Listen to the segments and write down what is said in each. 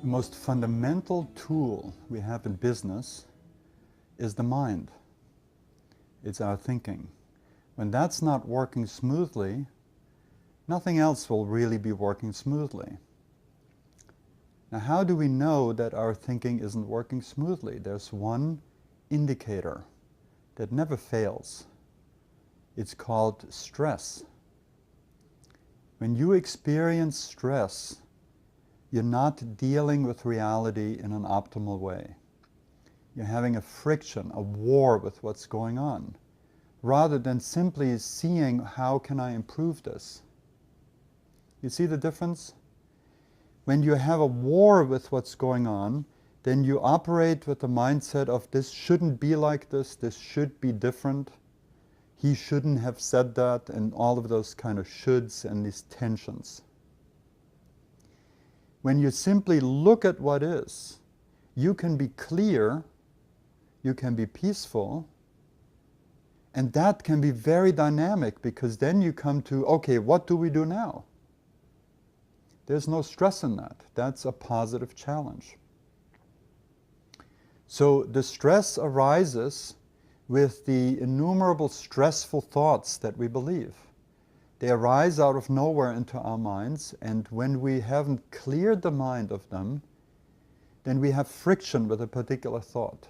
The most fundamental tool we have in business is the mind. It's our thinking. When that's not working smoothly, nothing else will really be working smoothly. Now, how do we know that our thinking isn't working smoothly? There's one indicator that never fails. It's called stress. When you experience stress, you're not dealing with reality in an optimal way. You're having a friction, a war with what's going on, rather than simply seeing how can I improve this. You see the difference? When you have a war with what's going on, then you operate with the mindset of this shouldn't be like this should be different, he shouldn't have said that, and all of those kind of shoulds and these tensions. When you simply look at what is, you can be clear, you can be peaceful, and that can be very dynamic, because then you come to, okay, what do we do now? There's no stress in that. That's a positive challenge. So the stress arises with the innumerable stressful thoughts that we believe. They arise out of nowhere into our minds, and when we haven't cleared the mind of them, then we have friction with a particular thought.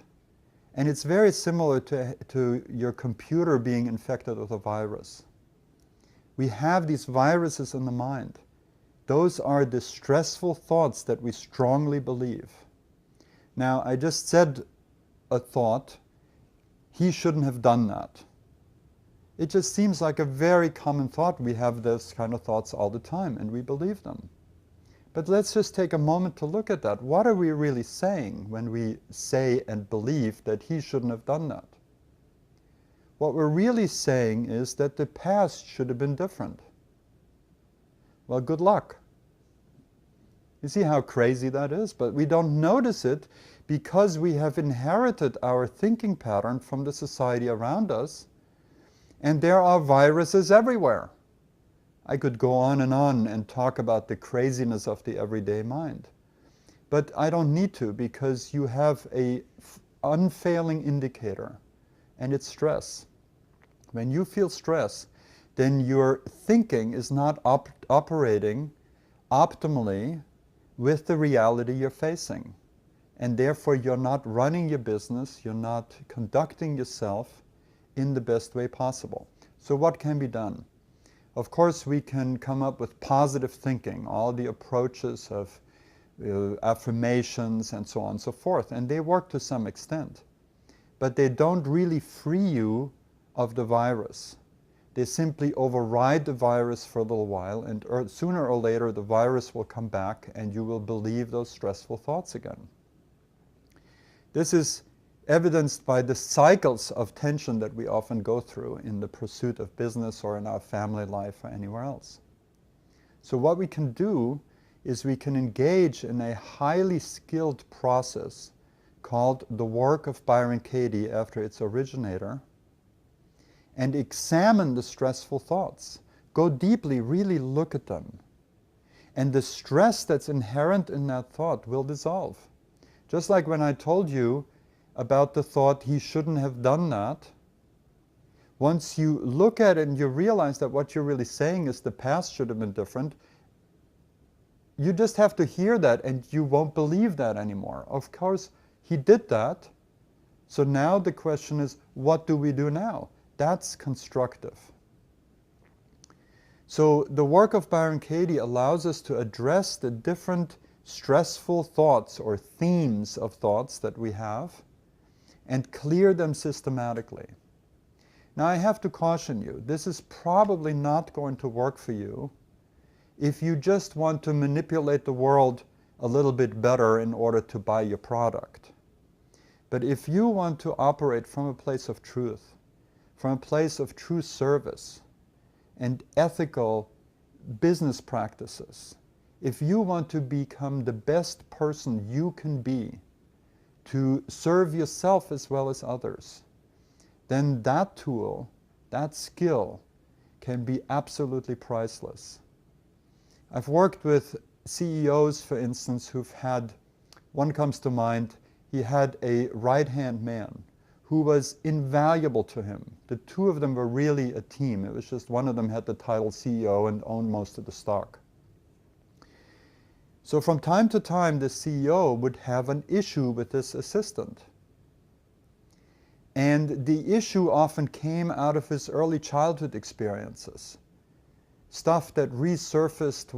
And it's very similar to your computer being infected with a virus. We have these viruses in the mind. Those are the stressful thoughts that we strongly believe. Now, I just said a thought, he shouldn't have done that. It just seems like a very common thought. We have those kind of thoughts all the time, and we believe them. But let's just take a moment to look at that. What are we really saying when we say and believe that he shouldn't have done that? What we're really saying is that the past should have been different. Well, good luck. You see how crazy that is? But we don't notice it because we have inherited our thinking pattern from the society around us, and there are viruses everywhere. I could go on and talk about the craziness of the everyday mind. But I don't need to, because you have an unfailing indicator, and it's stress. When you feel stress, then your thinking is not operating optimally with the reality you're facing. And therefore you're not running your business, you're not conducting yourself in the best way possible. So what can be done? Of course, we can come up with positive thinking, all the approaches of affirmations and so on and so forth, and they work to some extent. But they don't really free you of the virus. They simply override the virus for a little while, and sooner or later the virus will come back and you will believe those stressful thoughts again. This is evidenced by the cycles of tension that we often go through in the pursuit of business or in our family life or anywhere else. So what we can do is we can engage in a highly skilled process called the work of Byron Katie after its originator, and examine the stressful thoughts. Go deeply, really look at them. And the stress that's inherent in that thought will dissolve. Just like when I told you about the thought, he shouldn't have done that, once you look at it and you realize that what you're really saying is the past should have been different, you just have to hear that and you won't believe that anymore. Of course, he did that. So now the question is, what do we do now? That's constructive. So the work of Byron Katie allows us to address the different stressful thoughts or themes of thoughts that we have and clear them systematically. Now, I have to caution you, this is probably not going to work for you if you just want to manipulate the world a little bit better in order to buy your product. But if you want to operate from a place of truth, from a place of true service and ethical business practices, if you want to become the best person you can be to serve yourself as well as others, then that tool, that skill, can be absolutely priceless. I've worked with CEOs, for instance, who've had one comes to mind. He had a right-hand man who was invaluable to him. The two of them were really a team. It was just one of them had the title CEO and owned most of the stock. So from time to time, the CEO would have an issue with this assistant. And the issue often came out of his early childhood experiences. Stuff that resurfaced,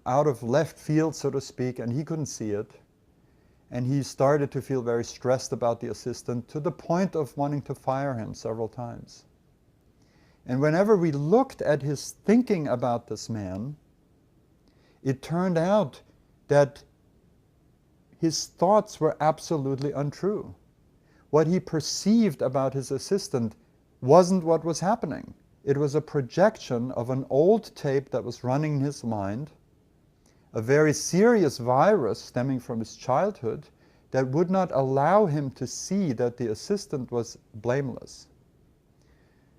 out of left field, so to speak, and he couldn't see it. And he started to feel very stressed about the assistant to the point of wanting to fire him several times. And whenever we looked at his thinking about this man, it turned out that his thoughts were absolutely untrue. What he perceived about his assistant wasn't what was happening. It was a projection of an old tape that was running in his mind, a very serious virus stemming from his childhood that would not allow him to see that the assistant was blameless.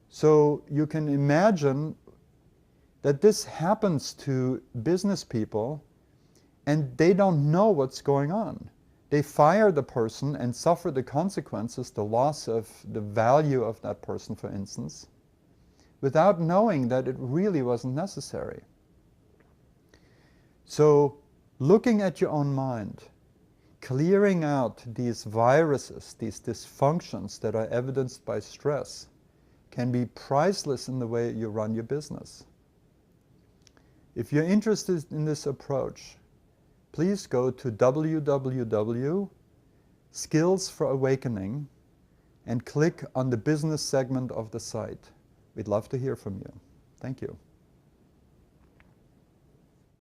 So you can imagine that this happens to business people and they don't know what's going on. They fire the person and suffer the consequences, the loss of the value of that person, for instance, without knowing that it really wasn't necessary. So looking at your own mind, clearing out these viruses, these dysfunctions that are evidenced by stress, can be priceless in the way you run your business. If you're interested in this approach, please go to www.skills4awakening and click on the business segment of the site. We'd love to hear from you. Thank you.